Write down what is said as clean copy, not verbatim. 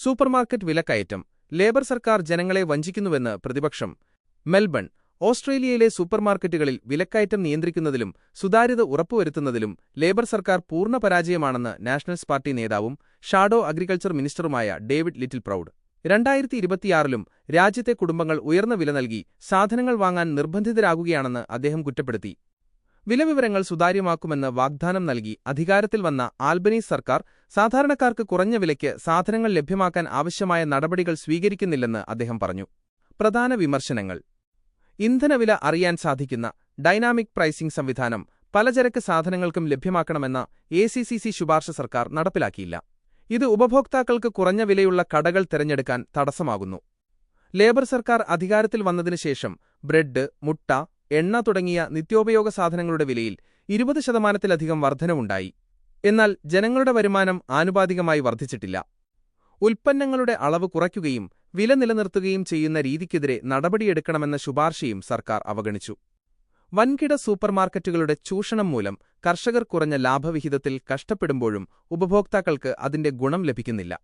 Supermarket വിലക്കയറ്റം. Labour സർക്കാർ ജനങ്ങളെ വഞ്ചിക്കുന്നുവെന്ന് പ്രതിപക്ഷം. മെൽബൺ. ഓസ്ട്രേലിയയിലെ സൂപ്പർമാർക്കറ്റുകളിൽ വിലക്കയറ്റം നിയന്ത്രിക്കുന്നതിലും സുതാര്യത ഉറപ്പുവരുത്തുന്നതിലും ലേബർ സർക്കാർ പൂർണ്ണ പരാജയമാണെന്ന് നാഷണൽസ് പാർട്ടി നേതാവും ഷാഡോ അഗ്രികൾച്ചർ മിനിസ്റ്ററുമായ ഡേവിഡ് ലിറ്റിൽ പ്രൗഡ് 2026-ലും രാജ്യത്തെ കുടുംബങ്ങൾ ഉയർന്ന വില നൽകി സാധനങ്ങൾ വാങ്ങാൻ നിർബന്ധിതരാകുകയാണെന്ന് അദ്ദേഹം കുറ്റപ്പെടുത്തി. വിലവിവരങ്ങൾ സുതാര്യമാക്കുമെന്ന് വാഗ്ദാനം നൽകി അധികാരത്തിൽ വന്ന ആൽബനീസ് സർക്കാർ സാധാരണക്കാർക്ക് കുറഞ്ഞ വിലയ്ക്ക് സാധനങ്ങൾ ലഭ്യമാക്കാൻ ആവശ്യമായ നടപടികൾ സ്വീകരിക്കുന്നില്ലെന്ന് അദ്ദേഹം പറഞ്ഞു. പ്രധാന വിമർശനങ്ങൾ. ഇന്ധനവില അറിയാൻ സാധിക്കുന്ന ഡൈനാമിക് പ്രൈസിംഗ് സംവിധാനം പലചരക്ക് സാധനങ്ങൾക്കും ലഭ്യമാക്കണമെന്ന ACCC ശുപാർശ സർക്കാർ നടപ്പിലാക്കിയില്ല. ഇത് ഉപഭോക്താക്കൾക്ക് കുറഞ്ഞ വിലയുള്ള കടകൾ തിരഞ്ഞെടുക്കാൻ തടസ്സമാകുന്നു. ലേബർ സർക്കാർ അധികാരത്തിൽ വന്നതിനുശേഷം ബ്രെഡ്, മുട്ട, എണ്ണ തുടങ്ങിയ നിത്യോപയോഗ സാധനങ്ങളുടെ വിലയിൽ 20% വർധനവുണ്ടായി. എന്നാൽ ജനങ്ങളുടെ വരുമാനം ആനുപാതികമായി വർദ്ധിച്ചിട്ടില്ല. ഉൽപ്പന്നങ്ങളുടെ അളവ് കുറയ്ക്കുകയും വില നിലനിർത്തുകയും ചെയ്യുന്ന രീതിക്കെതിരെ നടപടിയെടുക്കണമെന്ന ശുപാർശയും സർക്കാർ അവഗണിച്ചു. വൻകിട സൂപ്പർമാർക്കറ്റുകളുടെ ചൂഷണം മൂലം കർഷകർ കുറഞ്ഞ ലാഭവിഹിതത്തിൽ കഷ്ടപ്പെടുമ്പോഴും ഉപഭോക്താക്കൾക്ക് അതിന്റെ ഗുണം ലഭിക്കുന്നില്ല.